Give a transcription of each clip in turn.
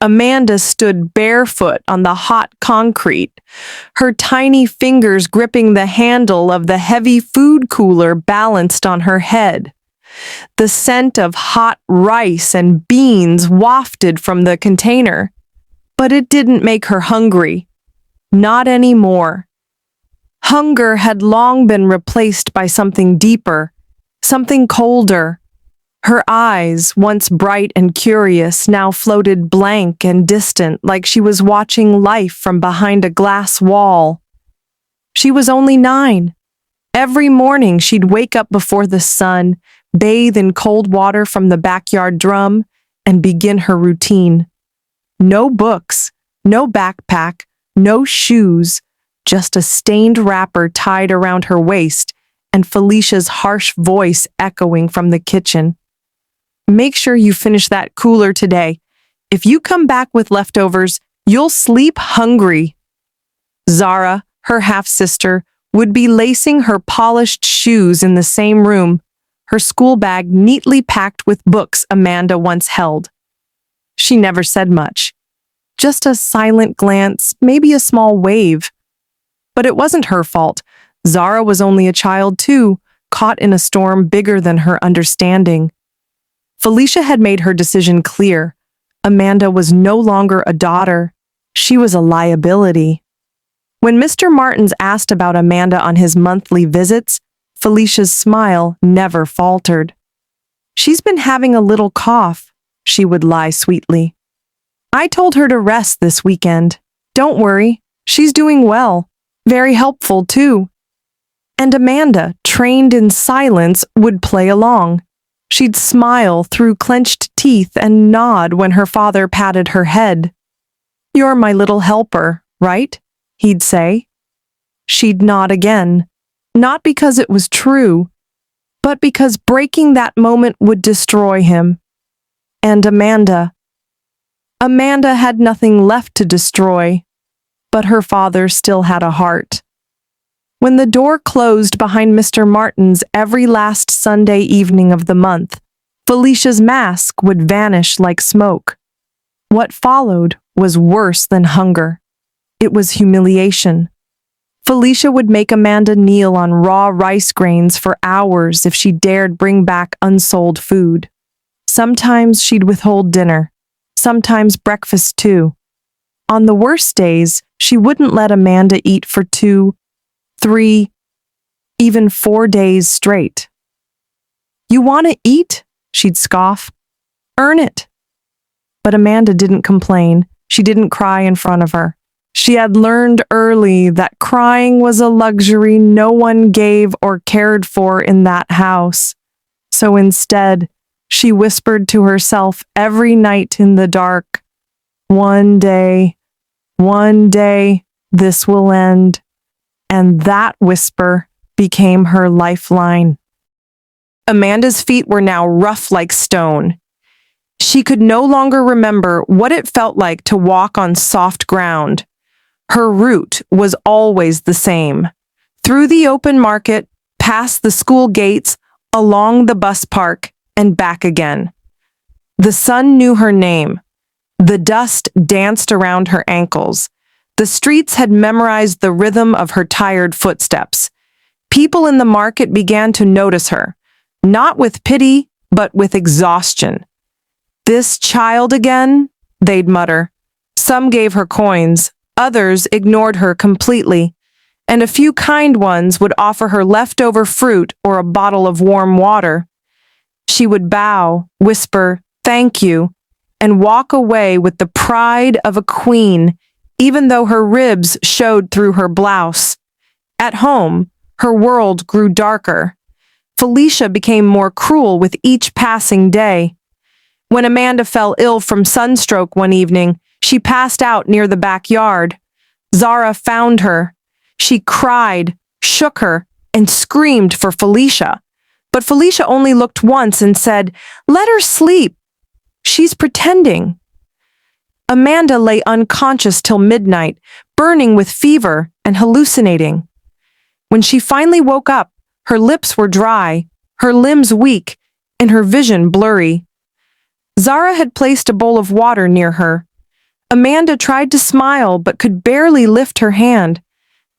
Amanda stood barefoot on the hot concrete, her tiny fingers gripping the handle of the heavy food cooler balanced on her head. The scent of hot rice and beans wafted from the container, but it didn't make her hungry. Not anymore. Hunger had long been replaced by something deeper, something colder. Her eyes, once bright and curious, now floated blank and distant, like she was watching life from behind a glass wall. She was only 9. Every morning she'd wake up before the sun, bathe in cold water from the backyard drum, and begin her routine. No books, no backpack, no shoes, just a stained wrapper tied around her waist and Felicia's harsh voice echoing from the kitchen. Make sure you finish that cooler today. If you come back with leftovers, you'll sleep hungry. Zara, her half-sister, would be lacing her polished shoes in the same room, her school bag neatly packed with books Amanda once held. She never said much. Just a silent glance, maybe a small wave. But it wasn't her fault. Zara was only a child too, caught in a storm bigger than her understanding. Felicia had made her decision clear. Amanda was no longer a daughter. She was a liability. When Mr. Martins asked about Amanda on his monthly visits, Felicia's smile never faltered. "She's been having a little cough," she would lie sweetly. "I told her to rest this weekend. Don't worry, she's doing well. Very helpful, too." And Amanda, trained in silence, would play along. She'd smile through clenched teeth and nod when her father patted her head. "You're my little helper, right?" he'd say. She'd nod again, not because it was true, but because breaking that moment would destroy him. And Amanda had nothing left to destroy, but her father still had a heart. When the door closed behind Mr. Martins every last Sunday evening of the month, Felicia's mask would vanish like smoke. What followed was worse than hunger. It was humiliation. Felicia would make Amanda kneel on raw rice grains for hours if she dared bring back unsold food. Sometimes she'd withhold dinner, sometimes breakfast too. On the worst days, she wouldn't let Amanda eat for 2, 3, even 4 days straight. "You want to eat?" she'd scoff. "Earn it." But Amanda didn't complain. She didn't cry in front of her. She had learned early that crying was a luxury no one gave or cared for in that house. So instead, she whispered to herself every night in the dark, one day, this will end." And that whisper became her lifeline. Amanda's feet were now rough like stone. She could no longer remember what it felt like to walk on soft ground. Her route was always the same. Through the open market, past the school gates, along the bus park, and back again. The sun knew her name. The dust danced around her ankles. The streets had memorized the rhythm of her tired footsteps. People in the market began to notice her, not with pity, but with exhaustion. "This child again?" they'd mutter. Some gave her coins, others ignored her completely, and a few kind ones would offer her leftover fruit or a bottle of warm water. She would bow, whisper, "Thank you," and walk away with the pride of a queen, even though her ribs showed through her blouse. At home, her world grew darker. Felicia became more cruel with each passing day. When Amanda fell ill from sunstroke one evening, she passed out near the backyard. Zara found her. She cried, shook her, and screamed for Felicia. But Felicia only looked once and said, "Let her sleep. She's pretending." Amanda lay unconscious till midnight, burning with fever and hallucinating. When she finally woke up, her lips were dry, her limbs weak, and her vision blurry. Zara had placed a bowl of water near her. Amanda tried to smile but could barely lift her hand.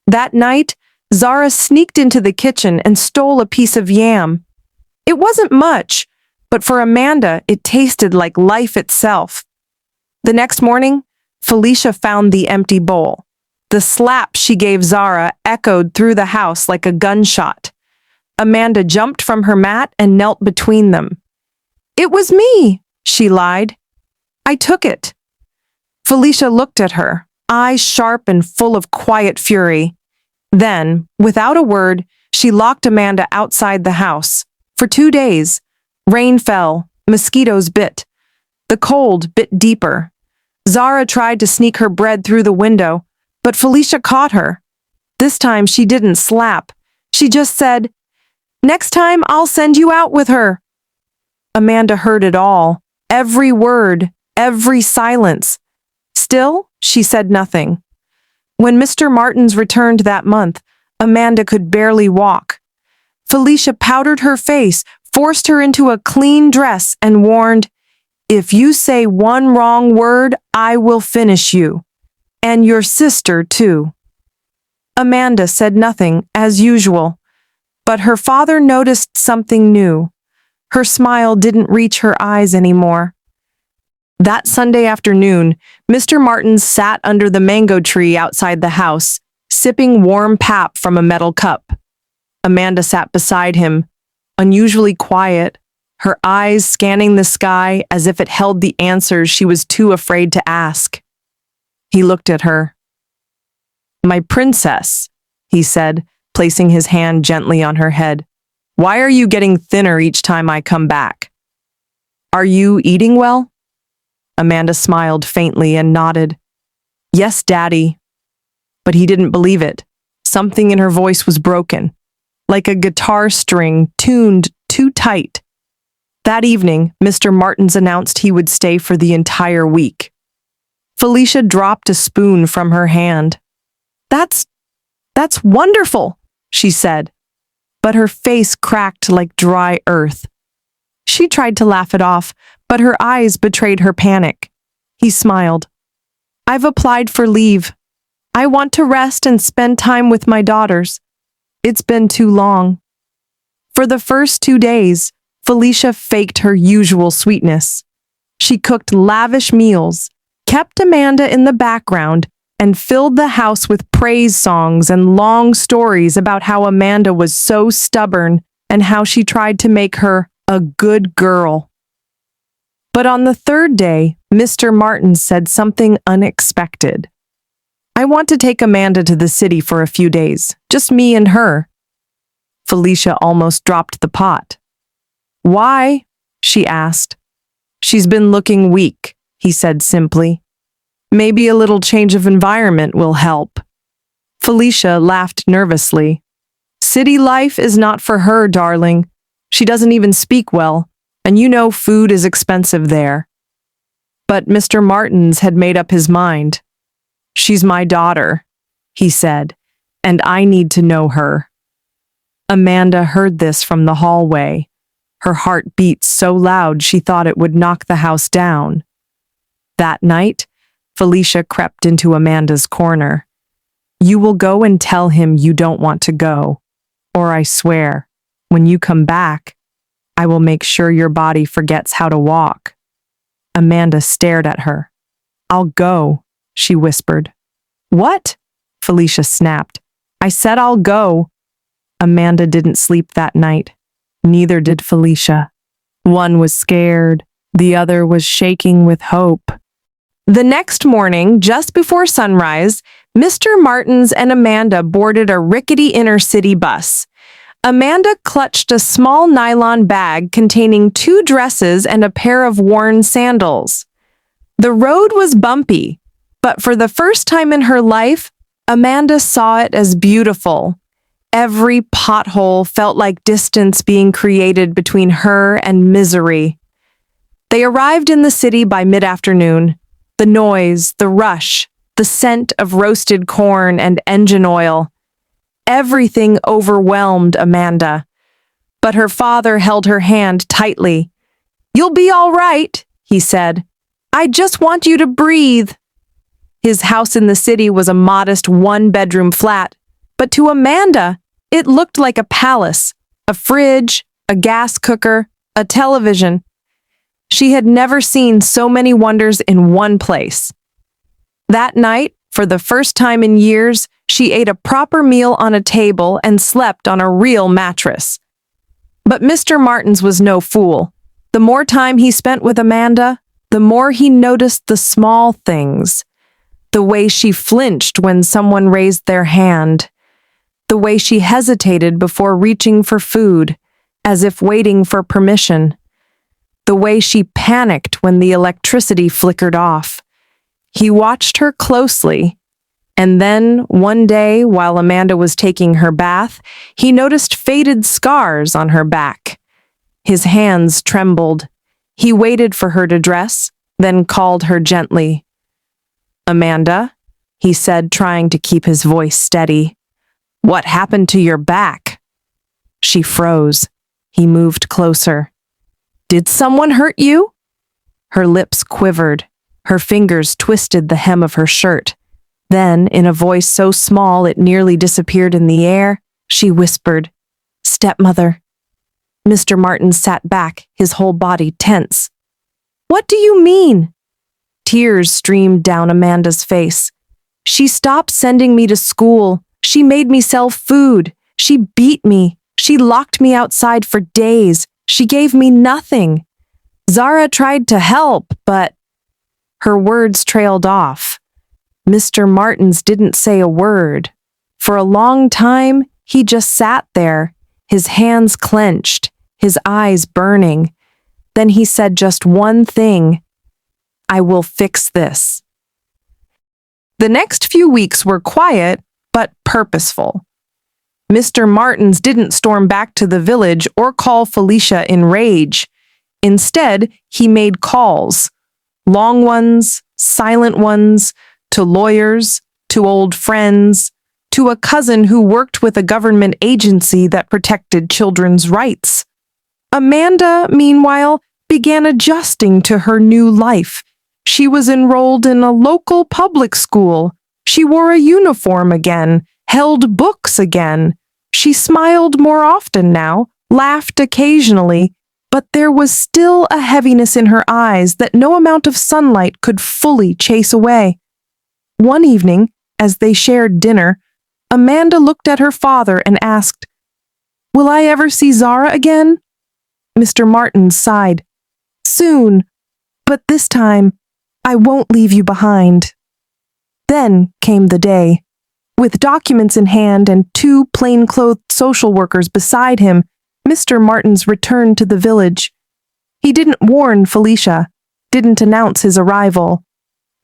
That night, Zara sneaked into the kitchen and stole a piece of yam. It wasn't much, but for Amanda, it tasted like life itself. The next morning, Felicia found the empty bowl. The slap she gave Zara echoed through the house like a gunshot. Amanda jumped from her mat and knelt between them. "It was me," she lied. "I took it." Felicia looked at her, eyes sharp and full of quiet fury. Then, without a word, she locked Amanda outside the house. For 2 days, rain fell, mosquitoes bit. The cold bit deeper. Zara tried to sneak her bread through the window, but Felicia caught her. This time she didn't slap. She just said, "Next time I'll send you out with her." Amanda heard it all, every word, every silence. Still, she said nothing. When Mr. Martins returned that month, Amanda could barely walk. Felicia powdered her face, forced her into a clean dress, and warned, "If you say one wrong word, I will finish you. And your sister, too." Amanda said nothing, as usual. But her father noticed something new. Her smile didn't reach her eyes anymore. That Sunday afternoon, Mr. Martins sat under the mango tree outside the house, sipping warm pap from a metal cup. Amanda sat beside him, unusually quiet, her eyes scanning the sky as if it held the answers she was too afraid to ask. He looked at her. "My princess," he said, placing his hand gently on her head. "Why are you getting thinner each time I come back? Are you eating well?" Amanda smiled faintly and nodded. "Yes, Daddy." But he didn't believe it. Something in her voice was broken, like a guitar string tuned too tight. That evening, Mr. Martins announced he would stay for the entire week. Felicia dropped a spoon from her hand. That's wonderful," she said, but her face cracked like dry earth. She tried to laugh it off, but her eyes betrayed her panic. He smiled. "I've applied for leave. I want to rest and spend time with my daughters. It's been too long." For the first 2 days, Felicia faked her usual sweetness. She cooked lavish meals, kept Amanda in the background, and filled the house with praise songs and long stories about how Amanda was so stubborn and how she tried to make her a good girl. But on the 3rd day, Mr. Martins said something unexpected. "I want to take Amanda to the city for a few days, just me and her." Felicia almost dropped the pot. "Why?" she asked. "She's been looking weak," he said simply. "Maybe a little change of environment will help." Felicia laughed nervously. "City life is not for her, darling. She doesn't even speak well, and you know food is expensive there." But Mr. Martins had made up his mind. "She's my daughter," he said, "and I need to know her." Amanda heard this from the hallway. Her heart beat so loud she thought it would knock the house down. That night, Felicia crept into Amanda's corner. "You will go and tell him you don't want to go, or I swear, when you come back, I will make sure your body forgets how to walk." Amanda stared at her. "I'll go," she whispered. "What?" Felicia snapped. "I said I'll go." Amanda didn't sleep that night. Neither did Felicia. One was scared, the other was shaking with hope. The next morning, just before sunrise, Mr. Martins and Amanda boarded a rickety inner-city bus. Amanda clutched a small nylon bag containing 2 dresses and a pair of worn sandals. The road was bumpy, but for the first time in her life, Amanda saw it as beautiful. Every pothole felt like distance being created between her and misery. They arrived in the city by mid-afternoon. The noise, the rush, the scent of roasted corn and engine oil. Everything overwhelmed Amanda. But her father held her hand tightly. "You'll be all right," he said. "I just want you to breathe." His house in the city was a modest one-bedroom flat, but to Amanda, it looked like a palace, a fridge, a gas cooker, a television. She had never seen so many wonders in one place. That night, for the first time in years, she ate a proper meal on a table and slept on a real mattress. But Mr. Martins was no fool. The more time he spent with Amanda, the more he noticed the small things. The way she flinched when someone raised their hand. The way she hesitated before reaching for food, as if waiting for permission. The way she panicked when the electricity flickered off. He watched her closely, and then, one day, while Amanda was taking her bath, he noticed faded scars on her back. His hands trembled. He waited for her to dress, then called her gently. "Amanda," he said, trying to keep his voice steady. "What happened to your back?" She froze. He moved closer. "Did someone hurt you?" Her lips quivered. Her fingers twisted the hem of her shirt. Then, in a voice so small it nearly disappeared in the air, she whispered, "Stepmother." Mr. Martin sat back, his whole body tense. "What do you mean?" Tears streamed down Amanda's face. "She stopped sending me to school. She made me sell food. She beat me. She locked me outside for days. She gave me nothing. Zara tried to help, but..." Her words trailed off. Mr. Martins didn't say a word. For a long time, he just sat there, his hands clenched, his eyes burning. Then he said just one thing, "I will fix this." The next few weeks were quiet, but purposeful. Mr. Martins didn't storm back to the village or call Felicia in rage. Instead, he made calls. Long ones, silent ones, to lawyers, to old friends, to a cousin who worked with a government agency that protected children's rights. Amanda, meanwhile, began adjusting to her new life. She was enrolled in a local public school. She wore a uniform again, held books again. She smiled more often now, laughed occasionally, but there was still a heaviness in her eyes that no amount of sunlight could fully chase away. One evening, as they shared dinner, Amanda looked at her father and asked, "Will I ever see Zara again?" Mr. Martin sighed. "Soon, but this time, I won't leave you behind." Then came the day. With documents in hand and two plainclothed social workers beside him, Mr. Martins returned to the village. He didn't warn Felicia, didn't announce his arrival.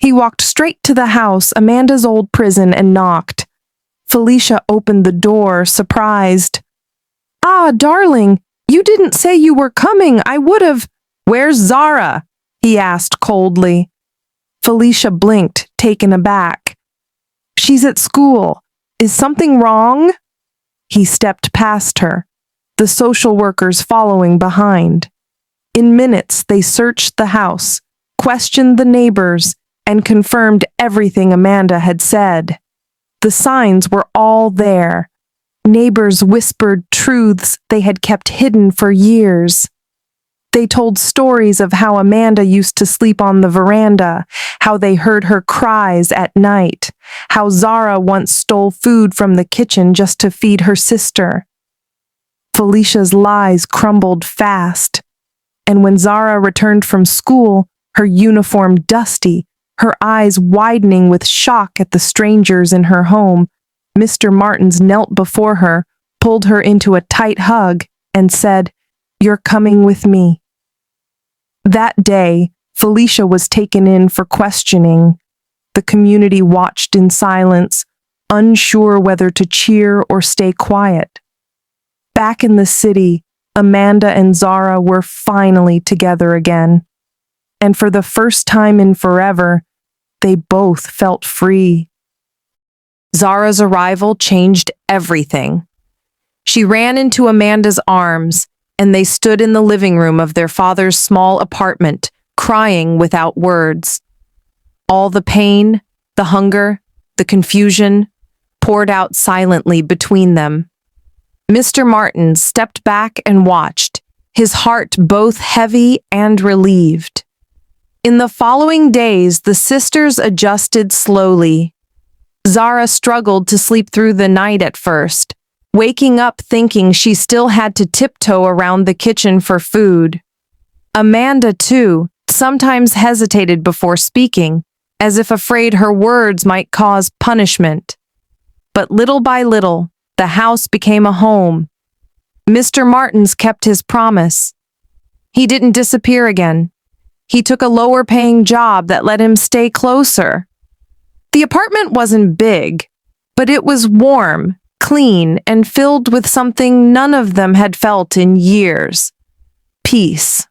He walked straight to the house, Amanda's old prison, and knocked. Felicia opened the door, surprised. "Ah, darling, you didn't say you were coming. I would have..." "Where's Zara?" he asked coldly. Felicia blinked, taken aback. "She's at school. Is something wrong?" He stepped past her, the social workers following behind. In minutes, they searched the house, questioned the neighbors, and confirmed everything Amanda had said. The signs were all there. Neighbors whispered truths they had kept hidden for years. They told stories of how Amanda used to sleep on the veranda, how they heard her cries at night, how Zara once stole food from the kitchen just to feed her sister. Felicia's lies crumbled fast, and when Zara returned from school, her uniform dusty, her eyes widening with shock at the strangers in her home, Mr. Martins knelt before her, pulled her into a tight hug, and said, "You're coming with me." That day, Felicia was taken in for questioning. The community watched in silence, unsure whether to cheer or stay quiet. Back in the city, Amanda and Zara were finally together again. And for the first time in forever, they both felt free. Zara's arrival changed everything. She ran into Amanda's arms, and they stood in the living room of their father's small apartment, crying without words. All the pain, The hunger, the confusion, poured out silently between them. Mr. Martin stepped back and watched, his heart both heavy and relieved. In the following days, the sisters adjusted slowly. Zara struggled to sleep through the night at first, waking up thinking she still had to tiptoe around the kitchen for food. Amanda, too, sometimes hesitated before speaking, as if afraid her words might cause punishment. But little by little, the house became a home. Mr. Martins kept his promise. He didn't disappear again. He took a lower-paying job that let him stay closer. The apartment wasn't big, but it was warm, clean, and filled with something none of them had felt in years: peace.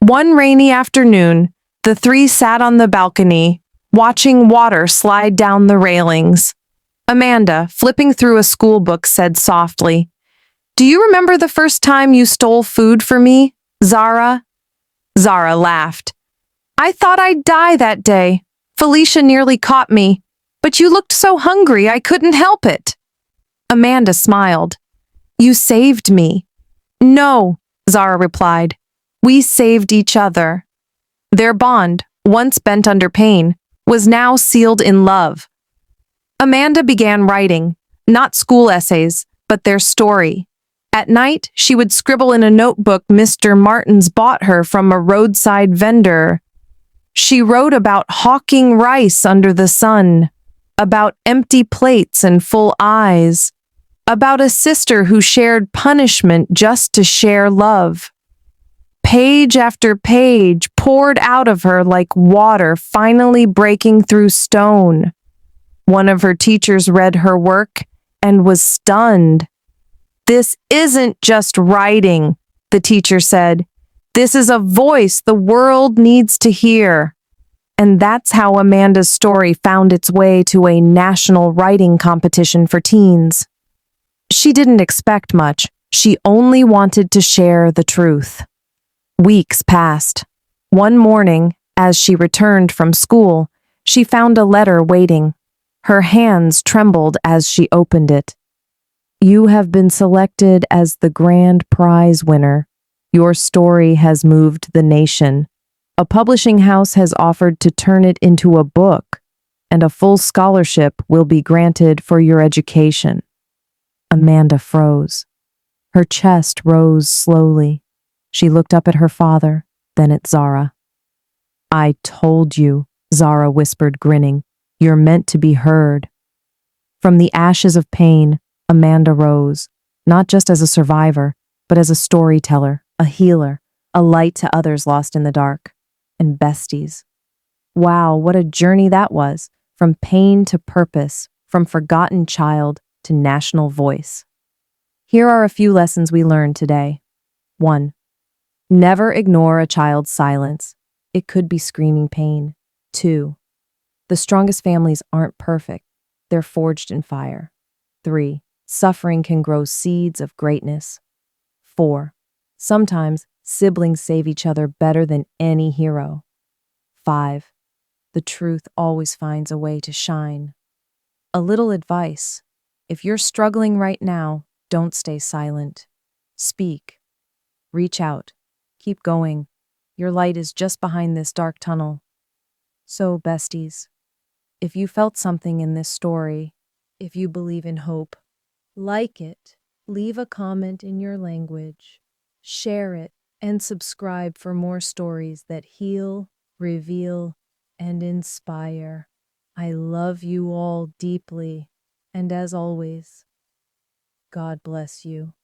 One rainy afternoon, the three sat on the balcony, watching water slide down the railings. Amanda, flipping through a school book, said softly, "Do you remember the first time you stole food for me, Zara?" Zara laughed. "I thought I'd die that day. Felicia nearly caught me, but you looked so hungry I couldn't help it." Amanda smiled. "You saved me." "No," Zara replied. "We saved each other." Their bond, once bent under pain, was now sealed in love. Amanda began writing, not school essays, but their story. At night, she would scribble in a notebook Mr. Martins bought her from a roadside vendor. She wrote about hawking rice under the sun, about empty plates and full eyes, about a sister who shared punishment just to share love. Page after page poured out of her like water finally breaking through stone. One of her teachers read her work and was stunned. "This isn't just writing," the teacher said. "This is a voice the world needs to hear." And that's how Amanda's story found its way to a national writing competition for teens. She didn't expect much. She only wanted to share the truth. Weeks passed. One morning, as she returned from school, she found a letter waiting. Her hands trembled as she opened it. "You have been selected as the grand prize winner. Your story has moved the nation. A publishing house has offered to turn it into a book, and a full scholarship will be granted for your education." Amanda froze. Her chest rose slowly. She looked up at her father, then at Zara. "I told you," Zara whispered, grinning. "You're meant to be heard." From the ashes of pain, Amanda rose, not just as a survivor, but as a storyteller, a healer, a light to others lost in the dark. And besties. Wow, what a journey that was, from pain to purpose, from forgotten child to national voice. Here are a few lessons we learned today. 1. Never ignore a child's silence. It could be screaming pain. 2. The strongest families aren't perfect. They're forged in fire. 3. Suffering can grow seeds of greatness. 4. Sometimes siblings save each other better than any hero. 5. The truth always finds a way to shine. A little advice. If you're struggling right now, don't stay silent. Speak. Reach out. Keep going. Your light is just behind this dark tunnel. So, besties, if you felt something in this story, if you believe in hope, like it, leave a comment in your language, share it, and subscribe for more stories that heal, reveal, and inspire. I love you all deeply, and as always, God bless you.